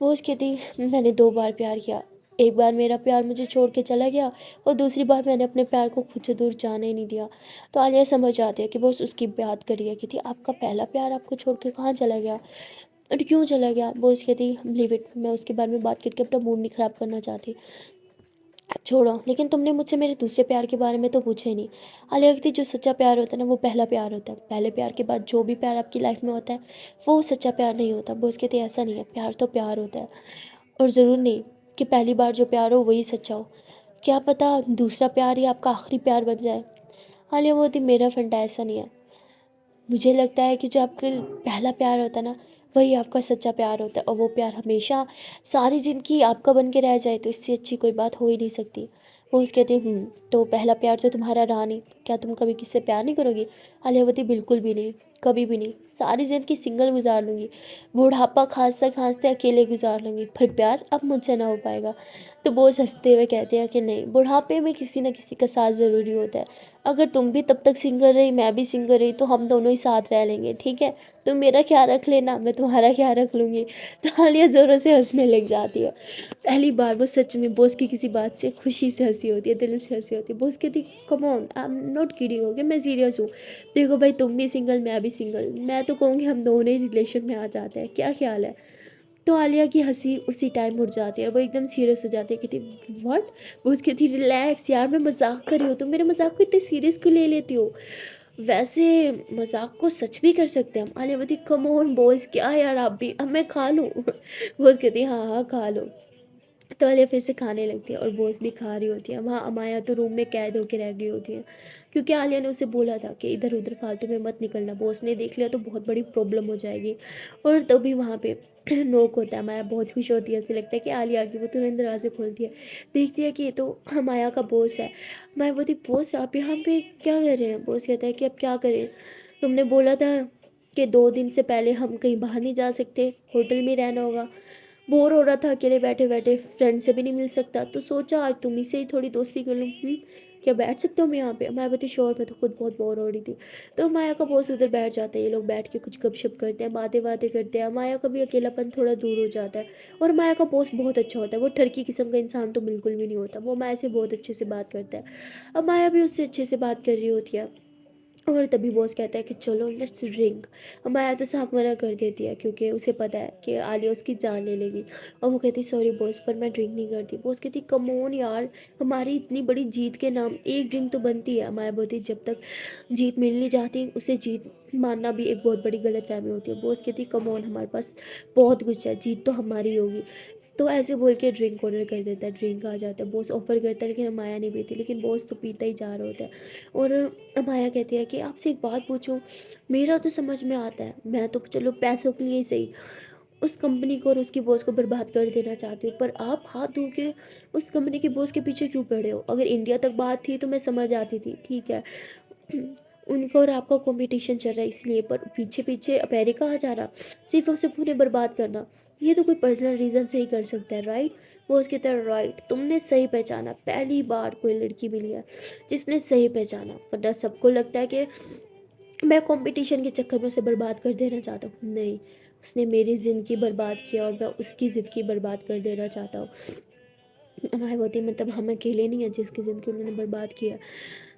A: वो उसकी कहती, मैंने 2 बार प्यार किया। एक बार मेरा प्यार मुझे छोड़ के चला गया और दूसरी बार मैंने अपने प्यार को खुद से दूर जाने ही नहीं दिया। तो आलिया समझ जाती है कि बस उसकी बात कर रही है, कहती, आपका पहला प्यार आपको छोड़ के कहाँ चला गया? और क्यों चला गया? वो उसकी कहती, लीव इट, मैं उसके बारे में बात करके अपना मूड नहीं ख़राब करना चाहती। छोड़ो, लेकिन तुमने मुझसे मेरे दूसरे प्यार के बारे में तो पूछा ही नहीं। आलिया कहती, जो सच्चा प्यार होता है ना वो पहला प्यार होता है। पहले प्यार के बाद जो भी प्यार आपकी लाइफ में होता है वो सच्चा प्यार नहीं होता। वो उसके कहती, ऐसा नहीं है, प्यार तो प्यार होता है और ज़रूर नहीं कि पहली बार जो प्यार हो वही सच्चा हो। क्या पता दूसरा प्यार ही आपका आखिरी प्यार बन जाए। आलिया बोलती, मेरा फंडा ऐसा नहीं है। मुझे लगता है कि जो आपका पहला प्यार होता है ना वही आपका सच्चा प्यार होता है और वो प्यार हमेशा सारी ज़िंदगी आपका बन के रह जाए, तो इससे अच्छी कोई बात हो ही नहीं सकती। वो उस कहती, तो पहला प्यार तो तुम्हारा रहा नहीं, क्या तुम कभी किसी से प्यार नहीं करोगी? आलियावती, बिल्कुल भी नहीं, कभी भी नहीं, सारी ज़िंदगी सिंगल गुजार लूँगी, बुढ़ापा खांसते खांसते अकेले गुजार लूँगी, फिर प्यार अब मुझसे ना हो पाएगा। तो बोझ हंसते हुए कहते हैं कि नहीं, बुढ़ापे में किसी न किसी का साथ ज़रूरी होता है। अगर तुम भी तब तक सिंगल रही, मैं भी सिंगल रही, तो हम दोनों ही साथ रह लेंगे, ठीक है? तुम मेरा ख्याल रख लेना, मैं तुम्हारा ख्याल रख लूँगी। तो आलिया ज़ोरों से हँसने लग जाती है। पहली बार वो सच में बॉस की किसी बात से खुशी से हँसी होती है, दिल से हँसी होती है। बॉस कहती, come on, I am not kidding, okay, मैं सीरियस हूँ। देखो भाई, तुम भी सिंगल, मैं भी सिंगल, मैं तो कहूँगी हम दोनों ही रिलेशन में आ जाते हैं, क्या ख्याल है? तो आलिया की हंसी उसी टाइम उड़ जाती है, वो एकदम सीरियस हो जाती है, कहती, व्हाट? वो उसकी कहती, रिलैक्स यार, मैं मजाक कर रही हूँ, तुम मेरे मजाक को इतने सीरियस क्यों ले लेती हो? वैसे मजाक को सच भी कर सकते हैं हम। आलिया बोलती, कम ऑन बॉयज, क्या यार आप भी, अब मैं खा लूँ? वो उसकी कहती, हाँ हाँ खा लो। तो आलिया फिर से खाने लगती है और बॉस भी खा रही होती है। वहाँ अमाया तो रूम में कैद होकर रह गई होती है, क्योंकि आलिया ने उसे बोला था कि इधर उधर फालतू में मत निकलना, बॉस ने देख लिया तो बहुत बड़ी प्रॉब्लम हो जाएगी। और तभी वहाँ पे नोक होता है। माया बहुत खुश होती है, उसे लगता है कि आलिया आ गई। वो तुरंत दरवाजे खोलती है, देखती है कि ये तो माया का बॉस है। माया बोलती, बॉस आप यहाँ पे क्या कर रहे हैं? बॉस कहता है कि अब क्या करें, तुमने बोला था कि 2 दिन से पहले हम कहीं बाहर नहीं जा सकते, होटल में रहना होगा। बोर हो रहा था अकेले बैठे-बैठे, फ्रेंड से भी नहीं मिल सकता, तो सोचा आज तुम ही से ही थोड़ी दोस्ती कर लूँ। क्या बैठ सकते हो मैं यहाँ पे? मैं बोलती श्योर, मैं तो खुद बहुत बोर हो रही थी। तो माया का बॉस उधर बैठ जाता है, ये लोग बैठ के कुछ गपशप करते हैं, बातें-वातें करते हैं, माया का भी अकेलापन थोड़ा दूर हो जाता है। और माया का बॉस बहुत अच्छा होता है, वो ठरकी किस्म का इंसान तो बिल्कुल भी नहीं होता, वो माया से बहुत अच्छे से बात करता है। अब माया भी उससे अच्छे से बात कर रही होती है। और तभी बॉस कहता है कि चलो लेट्स ड्रिंक। माया तो साफ मना कर देती है क्योंकि उसे पता है कि आलिया उसकी जान ले लेगी। और वो कहती सॉरी बॉस, पर मैं ड्रिंक नहीं करती। बॉस कहती कम ऑन यार, हमारी इतनी बड़ी जीत के नाम एक ड्रिंक तो बनती है। माया बोलती जब तक जीत मिल नहीं जाती उसे जीत मानना भी एक बहुत बड़ी गलत फहमी होती है। बॉस कहती कम ऑन, हमारे पास बहुत कुछ है, जीत तो हमारी होगी। तो ऐसे बोल के ड्रिंक ऑर्डर कर देता है, ड्रिंक आ जाता है, बॉस ऑफर करता है लेकिन माया नहीं पीती, लेकिन बॉस तो पीता ही जा रहा होता है। और माया कहती है कि आपसे एक बात पूछूं, मेरा तो समझ में आता है, मैं तो चलो पैसों के लिए ही सही उस कंपनी को और उसकी बॉस को बर्बाद कर देना चाहती हूँ, पर आप हाथ धो के उस कंपनी के बॉस के पीछे क्यों पड़े हो? अगर इंडिया तक बात थी तो मैं समझ आती थी, ठीक है। उनका और आपका कंपटीशन चल रहा है इसलिए, पर पीछे पीछे अमेरिका आ जा रहा सिर्फ और सिर्फ उन्हें बर्बाद करना, ये तो कोई पर्सनल रीज़न से ही कर सकता है, राइट? वो उसकी तरह राइट, तुमने सही पहचाना, पहली बार कोई लड़की मिली है जिसने सही पहचाना, वरना सबको लगता है कि मैं कंपटीशन के चक्कर में उसे बर्बाद कर देना चाहता हूँ। नहीं, उसने मेरी ज़िंदगी बर्बाद किया और मैं उसकी ज़िंदगी बर्बाद कर देना चाहता हूँ। हमारे होती मतलब हम अकेले नहीं हैं जिसकी ज़िंदगी उन्होंने बर्बाद किया।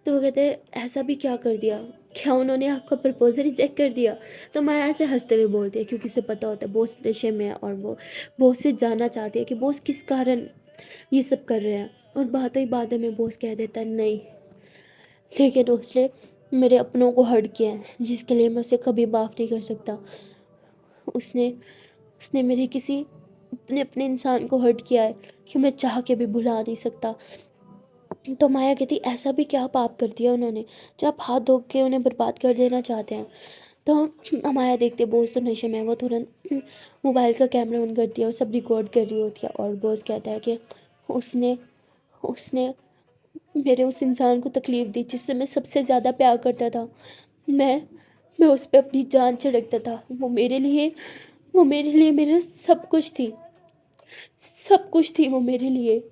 A: तो वो कहते हैं ऐसा भी क्या कर दिया? क्या उन्होंने आपका प्रपोज़ल रिजेक्ट कर दिया? तो मैं ऐसे हँसते हुए बोलती है क्योंकि उसे पता होता है बॉस नशे में है और वो बॉस से जानना चाहती है कि बॉस किस कारण ये सब कर रहे हैं। और बातों ही बातों में बॉस कह देता है नहीं, लेकिन उसने मेरे अपनों को हर्ट किया है जिसके लिए मैं उसे कभी माफ़ नहीं कर सकता। उसने उसने मेरे किसी अपने अपने इंसान को हर्ट किया है कि मैं चाह के भी भुला नहीं सकता। तो माया कहती ऐसा भी क्या पाप कर दिया उन्होंने जो आप हाथ धो के उन्हें बर्बाद कर देना चाहते हैं? तो माया देखते बॉस तो नशे में है, वो तुरंत मोबाइल का कैमरा ऑन करती है और सब रिकॉर्ड कर रही होती है। और बॉस कहता है कि उसने उसने मेरे उस इंसान को तकलीफ़ दी जिससे मैं सबसे ज़्यादा प्यार करता था। मैं मैं उस पे अपनी जान छिड़कता था। वो मेरे लिए मेरा सब कुछ थी, सब कुछ थी वो मेरे लिए।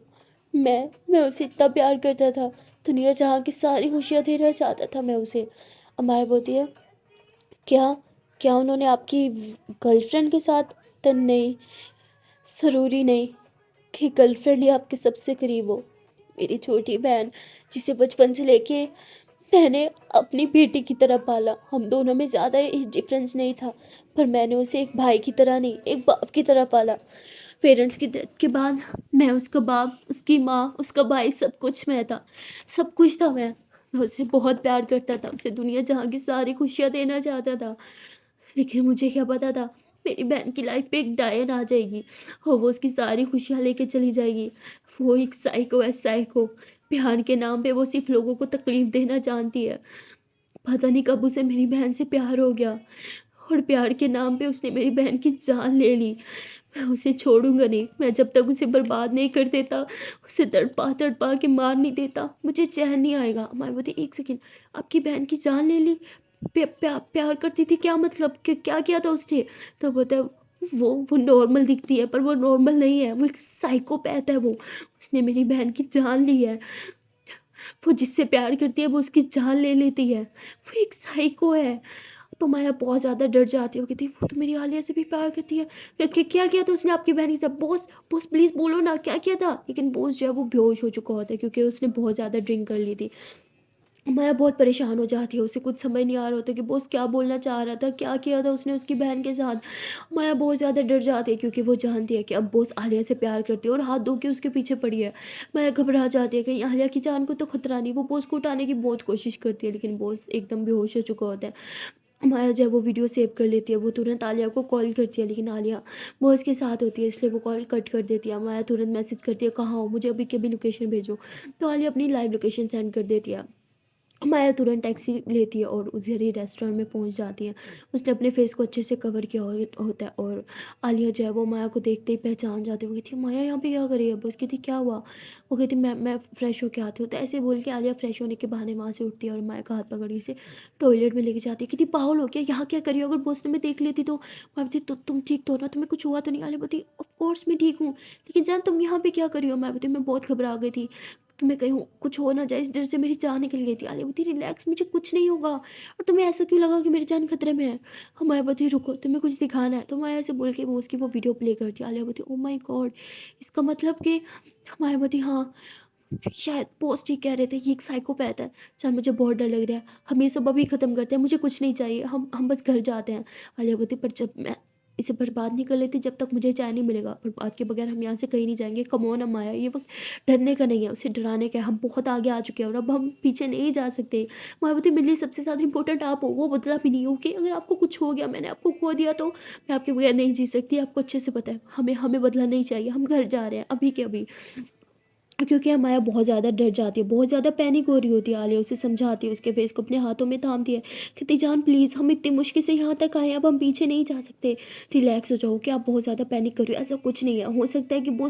A: मैं उसे इतना प्यार करता था, दुनिया जहाँ की सारी खुशियाँ देना चाहता था मैं उसे। अमाया बोलती है क्या क्या उन्होंने आपकी गर्लफ्रेंड के साथ? तो नहीं, ज़रूरी नहीं कि गर्लफ्रेंड ही आपके सबसे करीब हो। मेरी छोटी बहन जिसे बचपन से लेके मैंने अपनी बेटी की तरह पाला, हम दोनों में ज़्यादा एज डिफरेंस नहीं था, पर मैंने उसे एक भाई की तरह नहीं, एक बाप की तरह पाला। पेरेंट्स की डेथ के बाद मैं उसका बाप, उसकी माँ, उसका भाई सब कुछ मैं था, सब कुछ था मैं उसे बहुत प्यार करता था, उसे दुनिया जहाँ की सारी खुशियाँ देना चाहता था। लेकिन मुझे क्या पता था मेरी बहन की लाइफ पे एक डायन आ जाएगी और वो उसकी सारी खुशियाँ लेके चली जाएगी। वो एक साइको है, साइको। प्यार के नाम पे वो सिर्फ लोगों को तकलीफ देना जानती है। पता नहीं कब उसे मेरी बहन से प्यार हो गया और प्यार के नाम पे उसने मेरी बहन की जान ले ली। मैं उसे छोड़ूंगा नहीं, मैं जब तक उसे बर्बाद नहीं कर देता, उसे तड़पा तड़पा के मार नहीं देता, मुझे चैन नहीं आएगा। मायावती एक सेकेंड, आपकी बहन की जान ले ली? प्यार करती थी क्या मतलब? क्या किया था उसने? तो बोलता है वो नॉर्मल दिखती है पर वो नॉर्मल नहीं है, वो एक साइकोपैथ है। वो उसने मेरी बहन की जान ली है। वो जिससे प्यार करती है वो उसकी जान ले लेती है। वो एक साइको है। तो माया बहुत ज़्यादा डर जाती हो, कहती वो तो मेरी आलिया से भी प्यार करती है। क्या किया था उसने आपकी बहन के साथ? बॉस बॉस प्लीज़ बोलो ना क्या किया था? लेकिन बॉस जो है वो बेहोश हो चुका होता है क्योंकि उसने बहुत ज़्यादा ड्रिंक कर ली थी। माया बहुत परेशान हो जाती है, उसे कुछ समझ नहीं आ रहा होता कि बॉस क्या बोलना चाह रहा था, क्या किया था उसने उसकी बहन के साथ। माया बहुत ज़्यादा डर जाती है क्योंकि वो जानती है कि अब बॉस आलिया से प्यार करती है और हाथ धो के उसके पीछे पड़ी है। माया घबरा जाती है कि आलिया की जान को तो खतरा नहीं। वो बॉस को उठाने की बहुत कोशिश करती है लेकिन बॉस एकदम बेहोश हो चुका होता है। माया जब वो वीडियो सेव कर लेती है वो तुरंत आलिया को कॉल करती है, लेकिन आलिया बॉस के साथ होती है इसलिए वो कॉल कट कर देती है। माया तुरंत मैसेज करती है कहाँ हो, मुझे अभी के अभी लोकेशन भेजो। तो आलिया अपनी लाइव लोकेशन सेंड कर देती है। माया तुरंत टैक्सी लेती है और उधर ही रेस्टोरेंट में पहुंच जाती है। उसने अपने फेस को अच्छे से कवर किया होता है और आलिया जो है वो माया को देखते ही पहचान जाती है। वो कहती है, माया यहाँ पे क्या कर रही है? बस कहती क्या हुआ? वो कहती मैं फ्रेश होके आती हूँ। तो ऐसे बोल के आलिया फ्रेश होने के बहाने वहाँ से उठती है और माया का हाथ पकड़ के इसे टॉयलेट में लेके जाती है। कहती पागल हो क्या, यहाँ क्या करी हो? अगर बॉस तुम्हें देख लेती तो? मैं बोलती तुम ठीक तो हो ना, तुम्हें कुछ हुआ तो नहीं? आलिया बोलती ऑफ कोर्स मैं ठीक हूँ, लेकिन जान तुम यहाँ पे क्या करी हो? मैं बोलती मैं बहुत घबरा गई थी, तुम्हें कहीं कुछ हो ना जाए, इस डर से मेरी जान निकल गई थी। आलिया बोलती रिलैक्स, मुझे कुछ नहीं होगा। और तुम्हें ऐसा क्यों लगा कि मेरी जान खतरे में है? हम माया बोलती रुको, तुम्हें कुछ दिखाना है। तो माया ऐसे बोल के वो उसकी वो वीडियो प्ले करती है। आलिया बोलती ओ माय गॉड, इसका मतलब कि माया बोलती हाँ, शायद बॉस ठीक कह रहे थे, ये एक साइकोपैथ है। चल मुझे बहुत डर लग रहा है, हम ये सब अभी ख़त्म करते हैं, मुझे कुछ नहीं चाहिए, हम बस घर जाते हैं। आलिया बोलती पर जब मैं इसे बर्बाद नहीं कर लेती जब तक मुझे चैन नहीं मिलेगा, बर्बाद के बगैर हम यहाँ से कहीं नहीं जाएंगे। कम ऑन माया, ये वक्त डरने का नहीं है, उसे डराने का है। हम बहुत आगे आ चुके हैं और अब हम पीछे नहीं जा सकते। मायावती मेरे लिए सबसे ज़्यादा इंपॉर्टेंट आप हो, वो बदला भी नहीं हो कि अगर आपको कुछ हो गया, मैंने आपको खो दिया तो मैं आपके बगैर नहीं जी सकती। आपको अच्छे से पता है, हमें हमें बदला नहीं चाहिए, हम घर जा रहे हैं अभी के अभी। क्योंकि माया बहुत ज़्यादा डर जाती है, बहुत ज़्यादा पैनिक हो रही होती है। आलिया उसे समझाती है, उसके फेस को अपने हाथों में थामती है। कहती जान प्लीज़, हम इतनी मुश्किल से यहाँ तक आए हैं, अब हम पीछे नहीं जा सकते। रिलैक्स हो जाओ, कि आप बहुत ज़्यादा पैनिक कर रही हो, ऐसा कुछ नहीं है। हो सकता है कि वो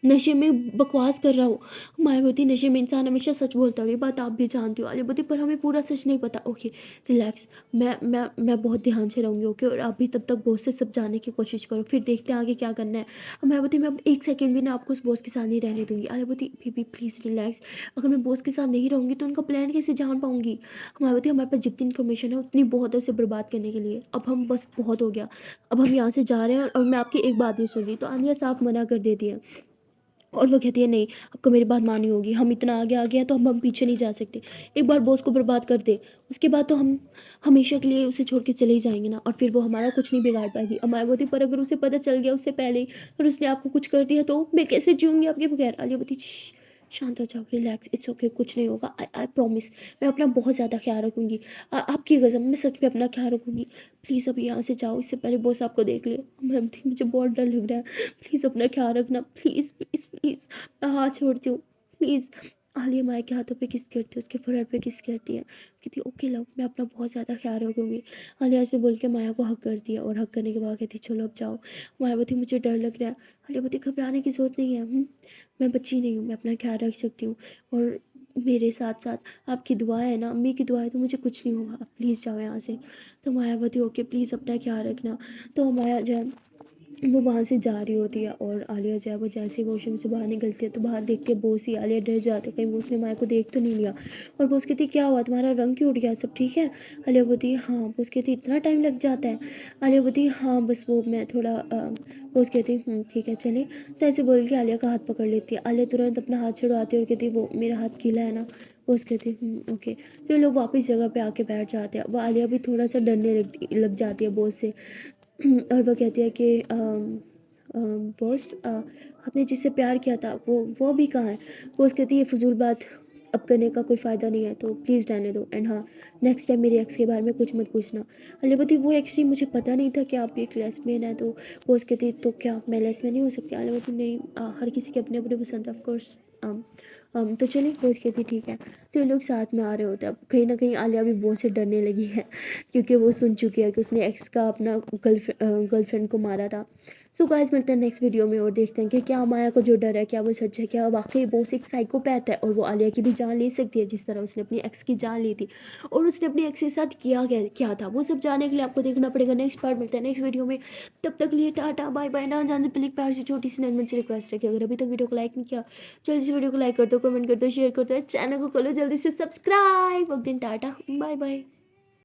A: नशे में बकवास कर रहा हो। माया बोलती नशे में इंसान हमेशा सच बोलता है, ये बात आप भी जानती हो। आलिया बोलती पर हमें पूरा सच नहीं पता। ओके रिलैक्स, मैं बहुत ध्यान से रहूँगी, ओके? और आप भी तब तक बॉस से सब जानने की कोशिश करो, फिर देखते हैं आगे क्या करना है। मैं बोलती मैं अब एक सेकंड भी ना आपको उस बॉस के साथ नहीं रहने दूंगी। आलिया बोलती बेबी प्लीज़ रिलैक्स, अगर मैं बॉस के साथ नहीं रहूँगी तो उनका प्लान कैसे जान पाऊँगी? मैं बोलती हमारे पास जितनी इन्फॉर्मेशन है उतनी बहुत है उसे बर्बाद करने के लिए। अब हम बस बहुत हो गया, अब हम यहाँ से जा रहे हैं और मैं आपकी एक बात नहीं सुन रही। तो आलिया साफ मना कर देती है और वो कहती है नहीं, आपको मेरी बात माननी होगी, हम इतना आगे आ गए हैं तो हम पीछे नहीं जा सकते। एक बार बॉस को बर्बाद कर दे, उसके बाद तो हम हमेशा के लिए उसे छोड़ के चले ही जाएंगे ना, और फिर वो हमारा कुछ नहीं बिगाड़ पाएगी। अब मायावती पर अगर उसे पता चल गया उससे पहले ही और उसने आपको कुछ कर दिया तो मैं कैसे जीऊँगी आपके बगैर? आलिया बोलती शांत हो जाओ, रिलैक्स, इट्स ओके, कुछ नहीं होगा। आई आई प्रॉमिस, मैं अपना बहुत ज़्यादा ख्याल रखूँगी। आपकी कसम, मैं सच में अपना ख्याल रखूँगी। प्लीज़ अभी यहाँ से जाओ, इससे पहले बॉस आपको देख ले। मैम थी मुझे बहुत डर लग रहा है, प्लीज़ अपना ख्याल रखना, प्लीज़ प्लीज़ प्लीज़। मैं हाथ छोड़ती हूँ, प्लीज़। आलिया माया के हाथों पे किस करती है, उसके फोrehead पे किस करती है, कहती ओके लव, मैं अपना बहुत ज़्यादा ख्याल रखूँगी। आलिया ऐसे बोल के माया को हक करती है और हक करने के बाद कहती चलो अब जाओ। मायावती मुझे डर लग रहा है। आलिया बोलती घबराने की ज़रूरत नहीं है, मैं बच्ची नहीं हूँ, मैं अपना ख्याल रख सकती हूँ। और मेरे साथ साथ आपकी दुआ है ना, अम्मी की दुआ है, तो मुझे कुछ नहीं होगा। आप प्लीज़ जाओ यहाँ से। तो मायावती ओके प्लीज़ अपना ख्याल रखना। तो माया जो है वो वहाँ से जा रही होती है और आलिया जो है वो जैसे ही वॉशरूम से बाहर निकलती है तो बाहर देख के बोस ही आलिया डर जाती है कहीं वो उसने माया को देख तो नहीं लिया। और बोस कहती क्या हुआ, तुम्हारा रंग क्यों उठ गया, सब ठीक है? आलिया बोलती हाँ। बोस कहती इतना टाइम लग जाता है? आलिया बोलती हाँ बस वो मैं थोड़ा बोस कहती ठीक है चले। तो ऐसे बोल के आलिया का हाथ पकड़ लेती है। आलिया तुरंत अपना हाथ छुड़वाती है और कहती वो मेरा हाथ गीला है ना? बोस कहती ओके। फिर लोग वापस जगह पे आके बैठ जाते हैं। वो आलिया भी थोड़ा सा डरने लग जाती है बोस से। और वो कहती है कि बॉस आपने जिससे प्यार किया था वो अभी कहाँ है? बॉस कहती है ये फ़िज़ूल बात अब करने का कोई फ़ायदा नहीं है, तो प्लीज़ रहने दो। एंड हाँ, नेक्स्ट टाइम मेरे एक्स के बारे में कुछ मत पूछना। अली बोलती वो एक्चुअली मुझे पता नहीं था कि आप एक लेस्बियन है। तो बॉस कहती तो क्या मैं लेस्बियन नहीं हो सकती? अली बोलती नहीं, हर किसी के अपने अपने पसंद है ऑफ कोर्स। तो चलिए, बॉस कहती ठीक है। तो ये लोग साथ में आ रहे होते हैं। अब कहीं ना कहीं आलिया भी बॉस से डरने लगी है क्योंकि वो सुन चुकी है कि उसने एक्स का अपना गर्लफ्रेंड को मारा था। सो गाइस मिलते हैं नेक्स्ट वीडियो में और देखते हैं कि क्या माया को जो डर है क्या वो सच है, क्या वाकई बॉस एक साइकोपैथ है और वो आलिया की भी जान ले सकती है जिस तरह उसने अपनी एक्स की जान ली थी। और उसने अपनी एक्स के साथ किया क्या था वो सब जानने के लिए आपको देखना पड़ेगा नेक्स्ट पार्ट। मिलता है नेक्स्ट वीडियो में, तब तक लिए टाटा बाय बाय। ना जान से पहले एक प्यार से छोटी सी नर्मन से रिक्वेस्ट है कि अगर अभी तक वीडियो को लाइक नहीं किया, जल्दी से वीडियो को लाइक कर दो, कमेंट कर दो, शेयर कर दो, चैनल को खोलो जल्दी से सब्सक्राइब। दिन टाटा बाय बाय।